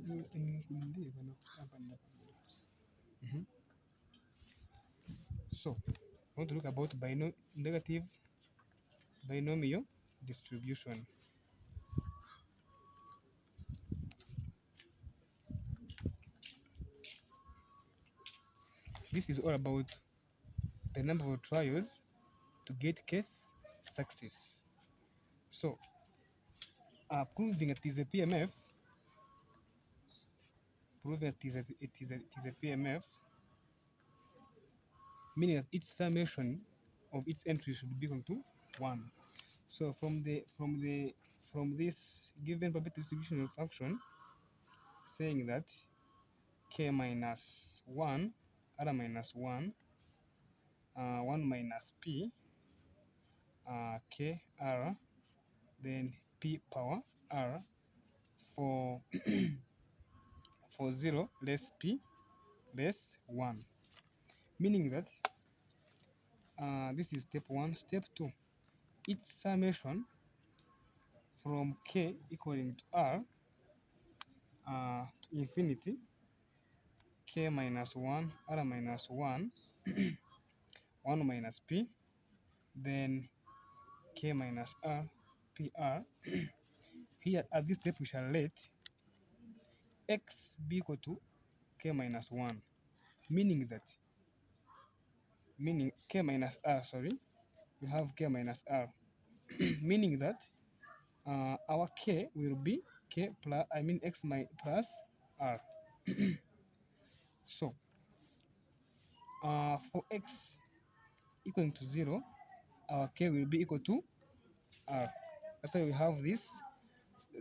So I want to look about negative binomial distribution. This is all about the number of trials to get kth success. So proving it is a PMF, proving it is a PMF, meaning that each summation of its entries should be equal to 1. So from this given probability distribution function, saying that k minus 1, r minus 1, 1 minus p, k r, then p power r for for 0 less p less 1, meaning that this is step 1. Step 2, each summation from k equaling to r to infinity, k minus 1, r minus 1, 1 minus p, then k minus r, pr. Here at this step we shall let x be equal to k minus 1, meaning k minus r, sorry, we have k minus r, meaning that our k will be k plus, x plus r. So for x equal to 0, our k will be equal to r. That's why we have this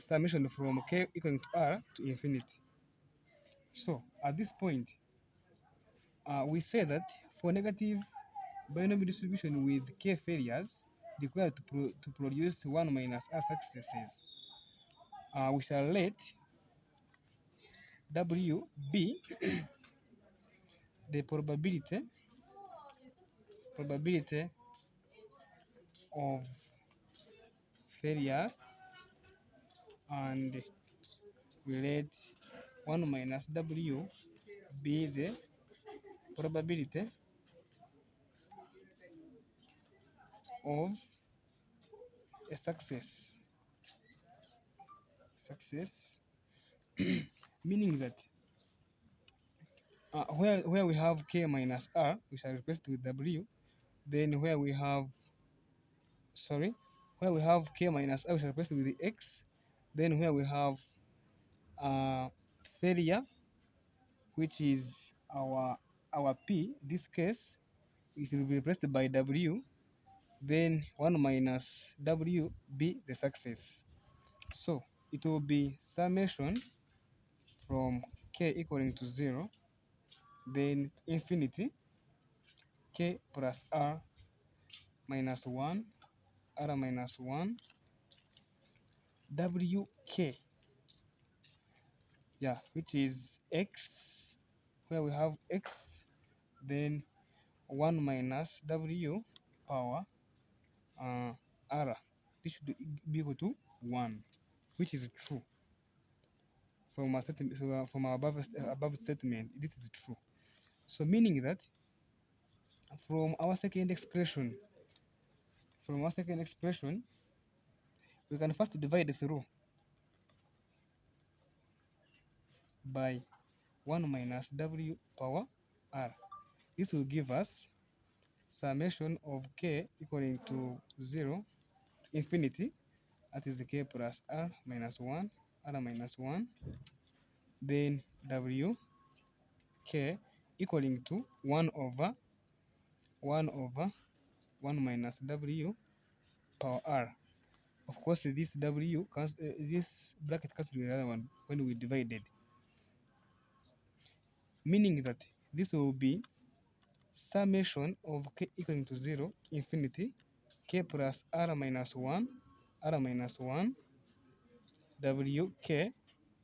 summation from k equal to r to infinity. So at this point, we say that for negative binomial distribution with k failures required to produce 1 minus r successes, we shall let w be the probability of failure, and we let 1 minus w be the probability of a success, meaning that where we have k minus r, we shall replace it with w. Then where we have k minus r, we shall replace it with the x. Then where we have failure, which is our p, this case, it will be replaced by w. Then 1 minus w be the success. So it will be summation from k equaling to 0, then infinity, k plus r minus 1, r minus 1, wk, yeah, which is x, where we have x, then 1 minus w power r. This should be equal to 1, which is true. From our statement, from our above statement, this is true. So meaning that from our second expression, we can first divide through by 1 minus w power r. This will give us summation of k equaling to 0 to infinity, that is k plus r minus 1, r minus 1, then w k equaling to 1 over 1 minus w power r. Of course, this w this bracket cancels with the other one when we divided, meaning that this will be summation of k equaling to 0 to infinity, k plus r minus 1, r minus 1, w k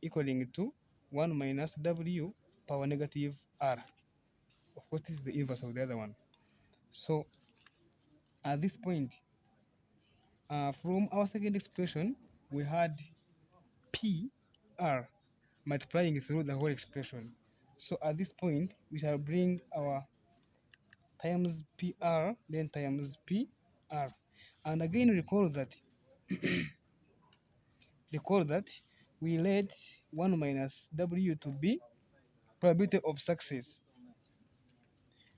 equaling to 1 minus w power negative r. Of course, this is the inverse of the other one. So at this point, from our second expression, we had p r. multiplying through the whole expression. So at this point, we shall bring our times PR, then times PR. And again, recall that we let 1 minus W to be probability of success,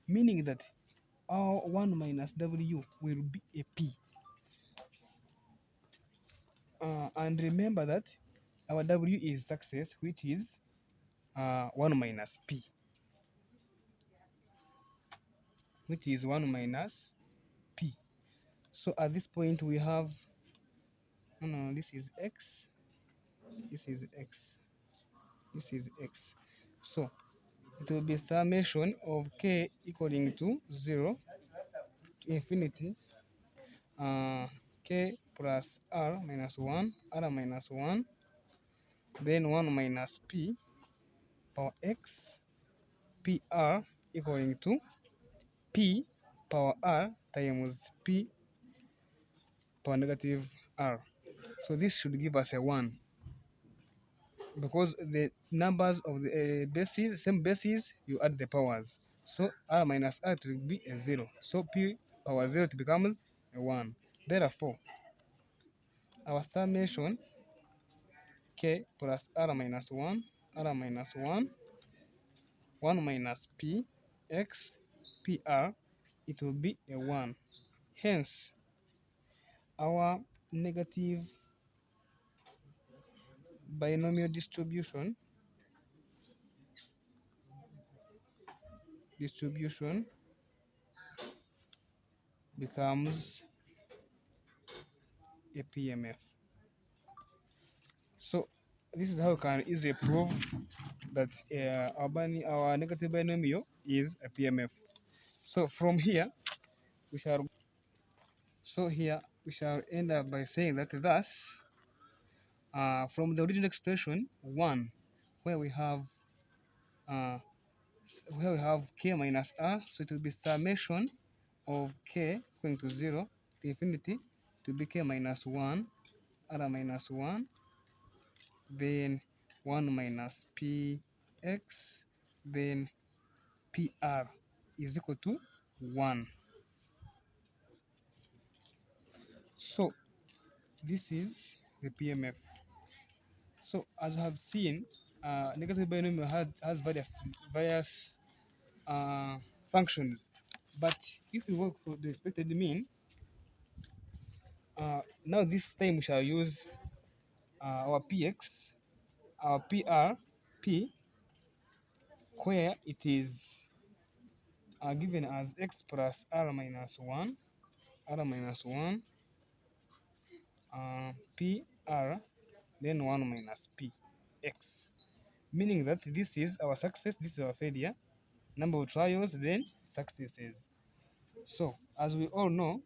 meaning that our 1 minus W will be a P. And remember that our W is success, which is 1 minus P, which is 1 minus P. So at this point, we have, no, this is X, this is X, this is X. So it will be summation of K equaling to 0 to infinity, K plus R minus 1, R minus 1, then 1 minus P power X, PR equaling to P power R times P power negative R. So this should give us a 1, because the numbers of the bases, same bases, you add the powers. So R minus R to be a 0. So P power 0 it becomes a 1. Therefore, our summation K plus R minus 1, R minus 1, 1 minus P, X, PR, it will be a 1. Hence, our negative binomial distribution becomes a PMF. So this is how we can easily prove that our negative binomial is a PMF. So from here we shall end up by saying that thus from the original expression 1, where we have uh, K minus R, so it will be summation of K going to 0 to infinity to be K minus 1, R minus 1, then 1 minus Px, then PR is equal to 1. So this is the PMF. So as you have seen, negative binomial has various uh, functions, but if we work for the expected mean, now this time we shall use our Px, our PR, P, where it is given as x plus R minus 1, R minus 1, PR, then 1 minus P, X. Meaning that this is our success, this is our failure, number of trials, then successes. So, as we all know,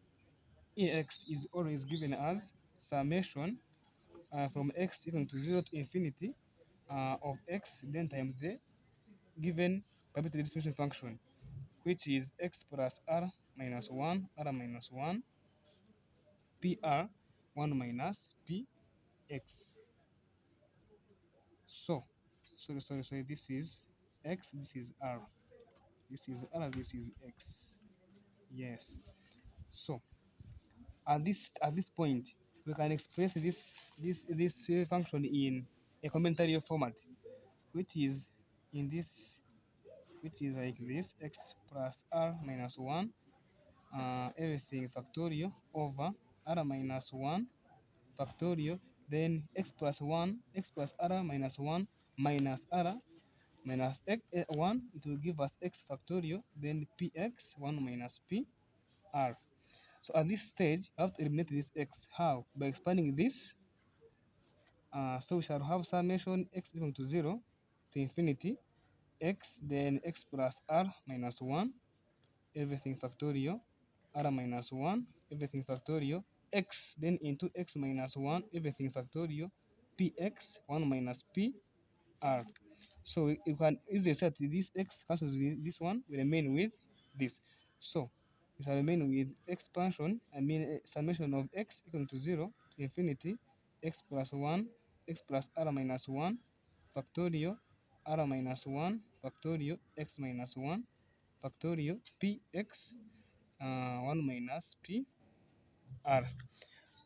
Ax is always given as summation from x equal to 0 to infinity of x, then times the given probability distribution function, which is x plus R minus 1, R minus 1, PR 1 minus Px. So, sorry, this is x, this is R. This is R, this is x. Yes. So, at this point, we can express this function in a complementary format, which is in this, which is like this: x plus R minus 1, everything factorial over R minus 1 factorial, then x plus 1, x plus R minus 1 minus R minus x 1, it will give us x factorial, then Px 1 minus PR. So at this stage, I have to eliminate this x. How? By expanding this. So we shall have summation x equal to 0 to infinity x, then x plus R minus 1, everything factorial, R minus 1, everything factorial, x, then into x minus 1, everything factorial, Px 1 minus PR. So you can easily say that this x cancels with this one, will remain with this. So it shall remain with expansion, summation of x equal to 0 to infinity, x plus 1, x plus R minus 1 factorial r minus 1 factorial x minus 1 factorial px 1 minus p r.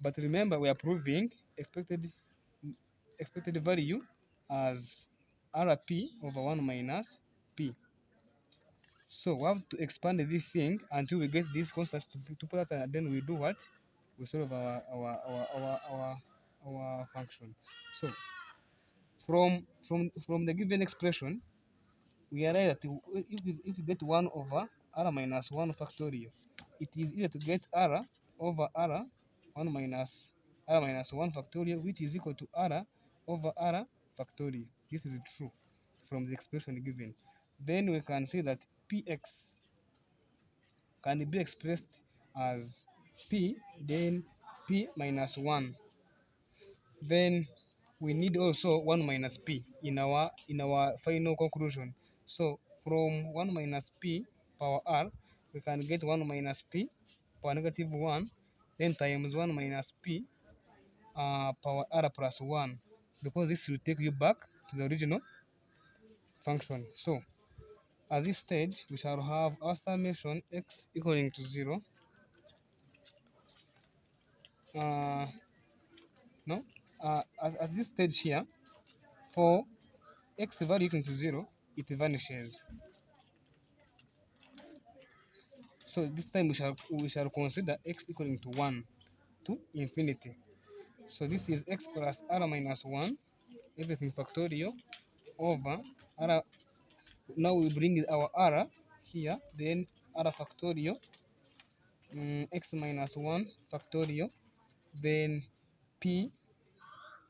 But remember, we are proving expected value as rp over 1 minus p. So we have to expand this thing until we get these constants to put out, and then we do what? We solve our function. So from the given expression, we realize that if you get 1 over r minus 1 factorial, it is easier to get r over r 1 minus r minus 1 factorial, which is equal to r over r factorial. This is true from the expression given. Then we can see that px can be expressed as p, then p minus 1. Then we need also 1 minus p in our final conclusion. So from 1 minus p power r, we can get 1 minus p power negative 1, then times 1 minus p power r plus 1, because this will take you back to the original function. So at this stage, we shall have our summation x equaling to 0. No, at this stage here, for x value equal to 0, it vanishes. So this time we shall consider x equaling to 1 to infinity. So this is x plus r minus 1, everything factorial, over r. Now we bring our r here, then r factorial, x minus 1 factorial, then p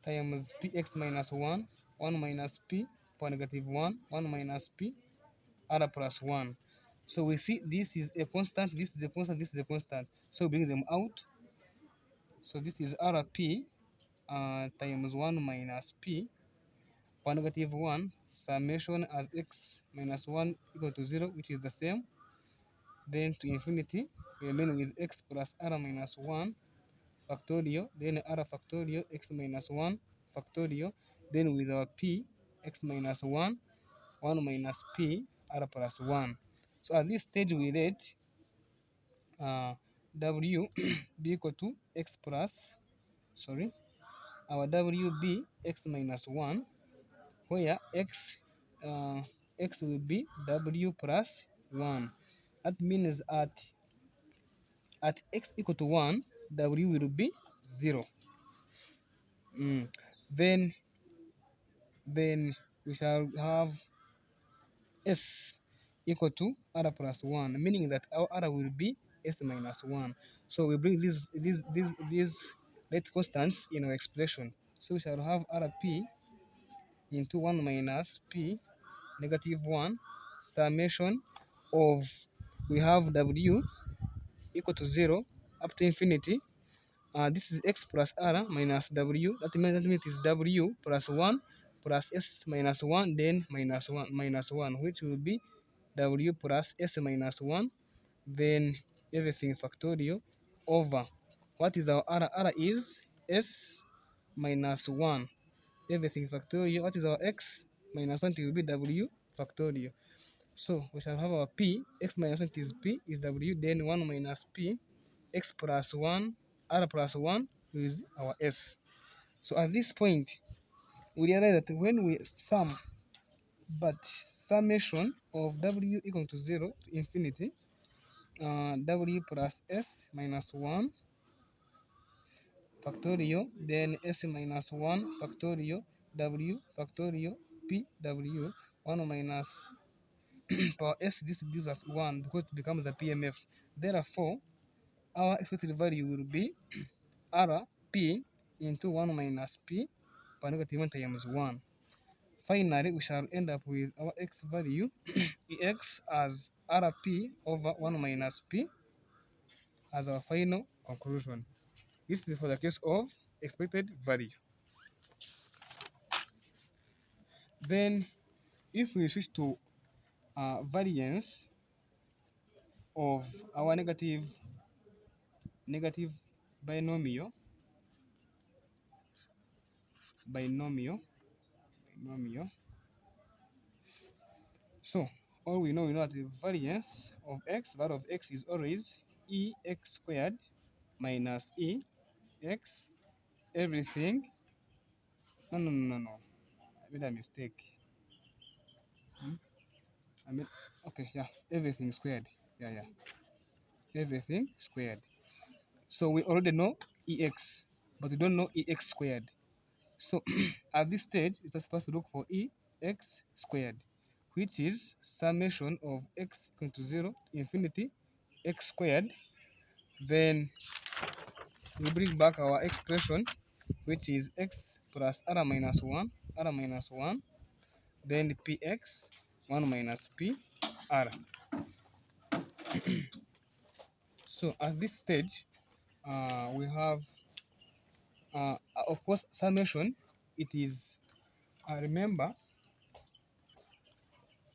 times px minus 1, 1 minus p power negative 1, 1 minus p, r plus 1. So we see this is a constant, this is a constant, this is a constant. So bring them out. So this is rp times 1 minus p power negative 1 summation as x minus 1 equal to 0, which is the same. Then to infinity, we remain with x plus r minus 1 factorial, then r factorial, x minus 1 factorial, then with our p, x minus 1, 1 minus p, r plus 1. So at this stage, we let w be equal to x plus, sorry, our w be x minus 1, where x will be w plus 1. That means at x equal to 1, w will be 0. Then we shall have s equal to r plus 1, meaning that our r will be s minus 1. So we bring these let constants in our expression. So we shall have rp into 1 minus p negative 1 summation of, we have w equal to 0 up to infinity. This is x plus r minus w. That means it is w plus 1 plus s minus 1, then minus 1, which will be w plus s minus 1, then everything factorial over what is our r? R is s minus 1, everything factorial. What is our x? Minus 1, it will be w factorial. So we shall have our p, x minus 1 is p, is w, then 1 minus p, x plus 1, r plus 1 is our s. So at this point, we realize that when we sum, but summation of w equal to 0 to infinity, w plus s minus 1 factorial, then s minus 1 factorial, w factorial, p w, 1 minus power s, this gives us 1 because it becomes a PMF. Therefore, our expected value will be rp into 1 minus p power negative 1 times 1. Finally, we shall end up with our x value x as rp over 1 minus p as our final conclusion. This is for the case of expected value. Then, if we switch to variance of our negative binomial, polynomial. So all we know that the variance of x, value of x is always ex squared minus ex everything. No. I made a mistake. I made okay, yeah, everything squared. Yeah. Everything squared. So we already know ex, but we don't know ex squared. So at this stage, it's supposed to look for ex squared, which is summation of x equal to 0 to infinity x squared. Then we bring back our expression, which is x plus r minus 1, then px 1 minus p r. So at this stage, we have, of course, summation. It is, remember,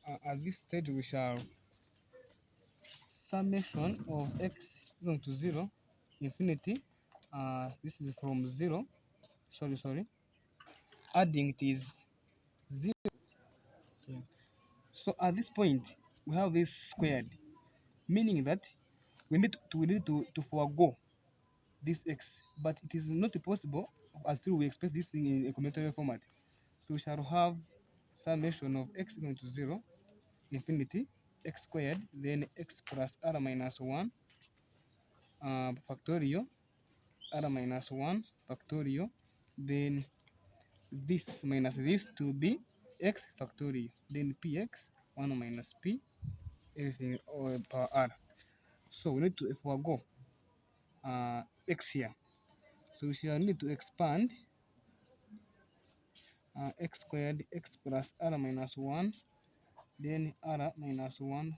at this stage we shall summation of x equal to 0 infinity. This is from 0, sorry, adding it is 0. Yeah. So at this point we have this squared, meaning that we need to forego this x, but it is not possible until we express this thing in a combinatorial format. So we shall have summation of x equal to 0 infinity x squared, then x plus r minus 1 factorial, r minus 1 factorial, then this minus this to be x factorial, then px 1 minus p everything or power r. So we need to forego x here. So we shall need to expand x squared x plus r minus 1, then r minus 1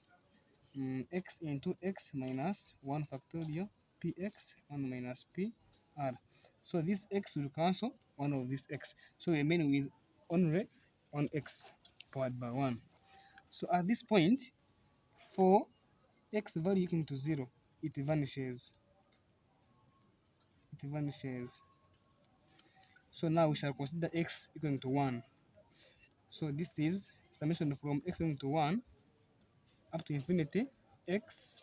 x into x minus 1 factorial px 1 minus p r. So this x will cancel one of this x. So we remain with only 1x powered by 1. So at this point, for x value equal to 0, it vanishes. It vanishes. So now we shall consider x equal to 1. So this is summation from x equal to 1 up to infinity x,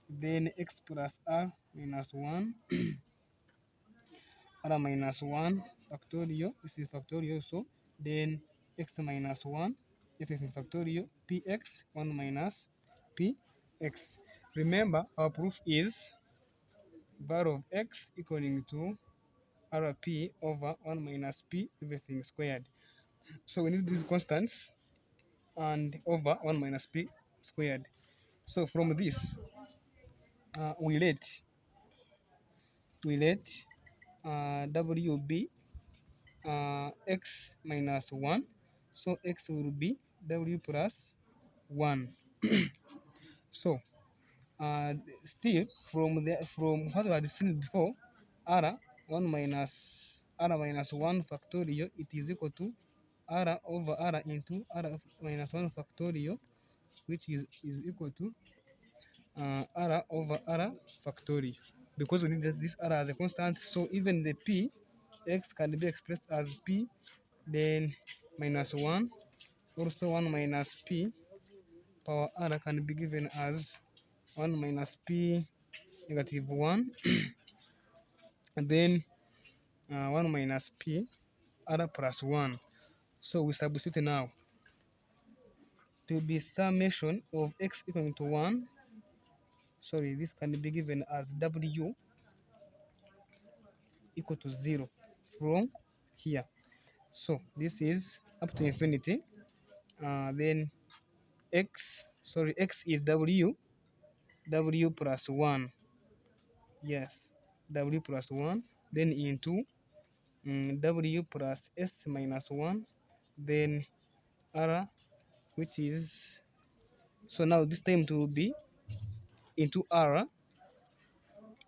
then x plus r minus 1 r minus 1 factorial, this is factorial also, then x minus 1 this is factorial px 1 minus px. Remember our proof is value of x equaling to rp over 1 minus p everything squared. So we need these constants and over 1 minus p squared. So from this we let w be x minus 1. So x will be w plus 1. So still from what we had seen before, r 1 minus 1 factorial, it is equal to r over r into r minus 1 factorial, which is equal to r over r factorial, because we need this r as a constant. So even the p x can be expressed as p then minus 1, also 1 minus p power r can be given as 1 minus p negative 1 and then 1 minus p r plus 1. So we substitute now to be summation of x equal to 1. Sorry, this can be given as w equal to 0 from here. So this is up to infinity. Then x is w plus 1. Yes, w plus 1. Then into w plus s minus 1. Then r, which is, so now this time to be into r.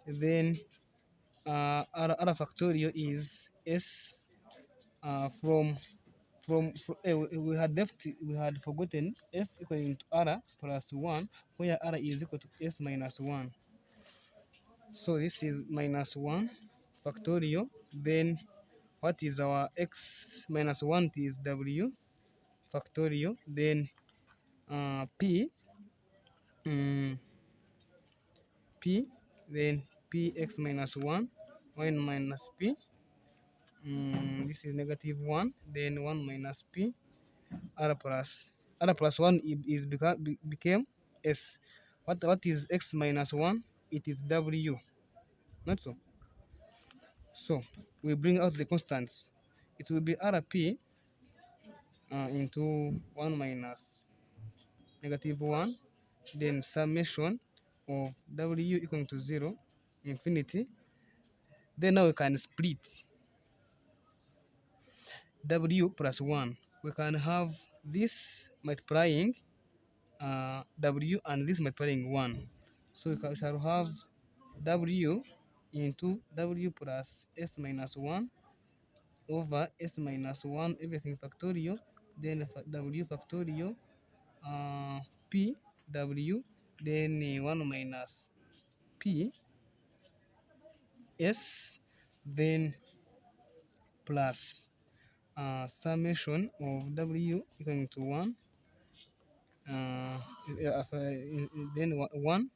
Then r factorial is s we had forgotten s equal to r plus 1, where r is equal to s minus 1. So this is minus 1 factorial. Then what is our x minus 1 is w. factorial, then p mm, p, then px minus 1, 1 minus p, this is negative 1, then 1 minus p, r plus 1 is became s. What is x minus 1? It is w, not so. So we bring out the constants. It will be rp into 1 minus negative 1, then summation of w equal to 0, infinity. Then now we can split w plus 1. We can have this multiplying w and this multiplying 1. So we shall have w into w plus s minus 1 over s minus 1, everything factorial, then w factorial, p w, then 1 minus p s, then plus summation of w equal to 1, then 1,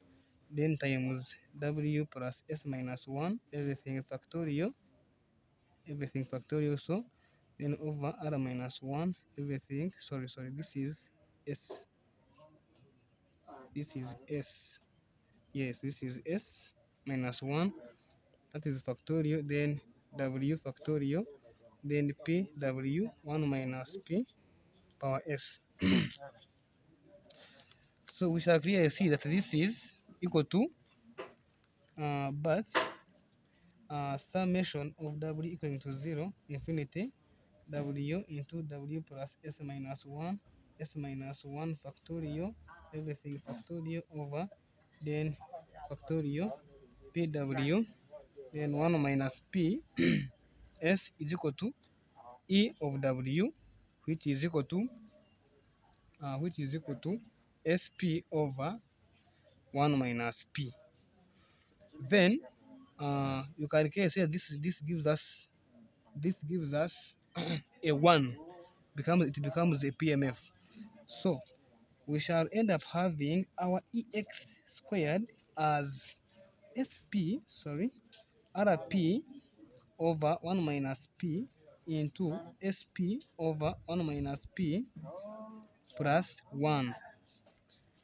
then times w plus s minus 1, everything factorial, so then over r minus 1, everything, sorry, this is s, yes, this is s minus 1, that is factorial, then w factorial, then p w, 1 minus p power s. So we shall clearly see that this is equal to but summation of w equal to 0, infinity, w into w plus s minus 1, s minus 1 factorial, everything factorial over, then factorial, pw, then 1 minus p s is equal to e of w, which is equal to sp over 1 minus p. Then you can clearly say this gives us a 1, it becomes a PMF. So we shall end up having our ex squared as rp over 1 minus p into sp over 1 minus p plus 1.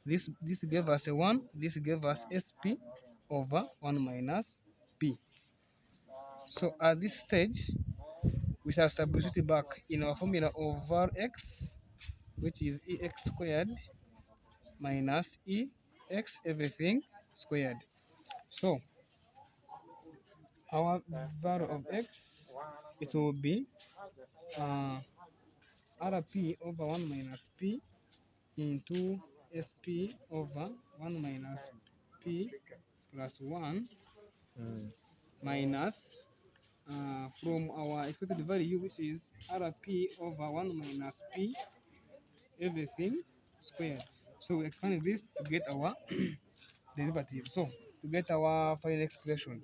This gave us a 1, this gave us sp over 1 minus p. So at this stage, we shall substitute back in our formula of Rx, which is ex squared minus ex everything squared. So our value of x, it will be rp over 1 minus p into sp over 1 minus p plus 1 minus from our expected value, which is rp over 1 minus p everything squared. So we expand this to get our derivative. So to get our final expression,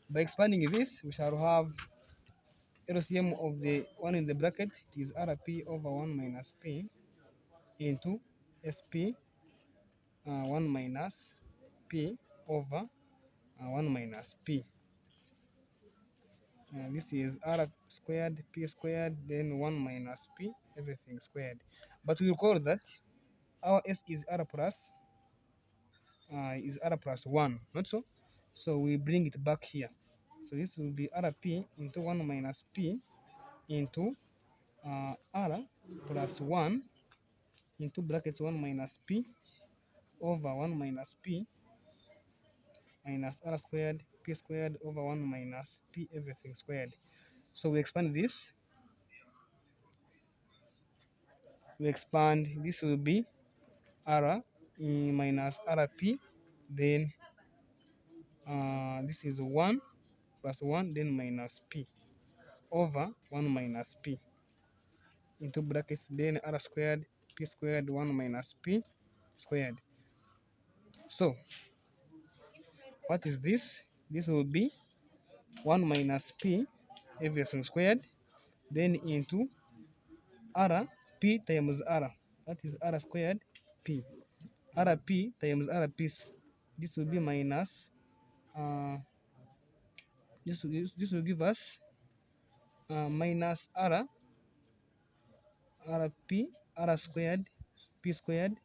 by expanding this, we shall have LCM of the one in the bracket, it is rp over 1 minus p into sp 1 minus p over 1 minus p. This is r squared, p squared, then 1 minus p, everything squared. But we recall that our s is r plus 1, not so? So we bring it back here. So this will be rp into 1 minus p into r plus 1 into brackets 1 minus p over 1 minus p minus r squared, p squared over 1 minus p, everything squared. So we expand this. This will be r minus rp, then this is 1 plus 1, then minus p over 1 minus p into brackets, then r squared, p squared, 1 minus p squared. So what is this? This will be 1 minus p everything squared, then into r P times R, that is R squared P. Rp times Rp, this will be minus, this will give us minus Rp, R squared, P squared,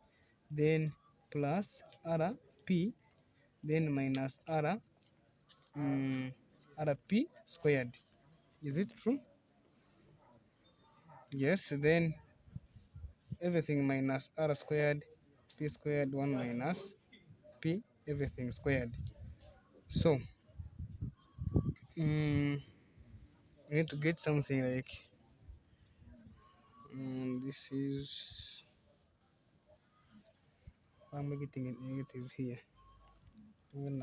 then plus Rp, then minus Rp squared. Is it true? Yes, then everything minus R squared, P squared, 1 minus P, everything squared. So, we need to get something like, this is, why am I getting a negative here? Mhm.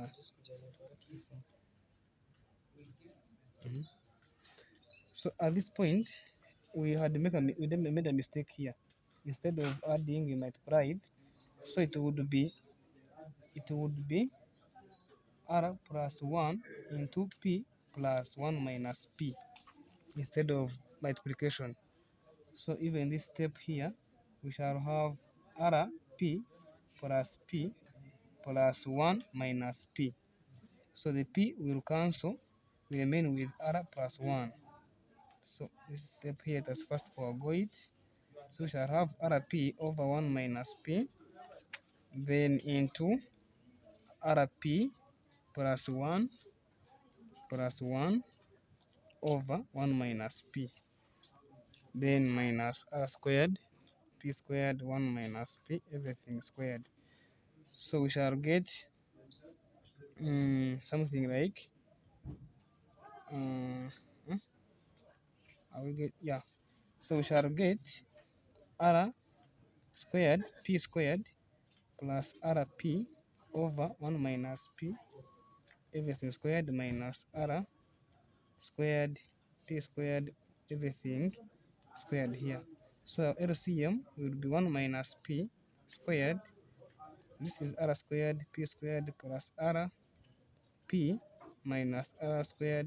So at this point, we had made a mistake here. Instead of adding, we multiplied. So it would be R plus 1 into P plus 1 minus P instead of multiplication. So even this step here, we shall have Rp plus P plus 1 minus P. So the P will cancel, we remain with R plus 1. So this step here, let's first forgo it. So we shall have Rp over 1 minus P, then into Rp plus 1 over 1 minus P, then minus R squared, P squared, 1 minus P, everything squared. So we shall get something like, I will get, yeah. So we shall get R squared, P squared, plus Rp over 1 minus P, everything squared, minus R squared, P squared, everything squared here. So LCM will be 1 minus P squared. This is R squared, P squared plus R, P minus R squared,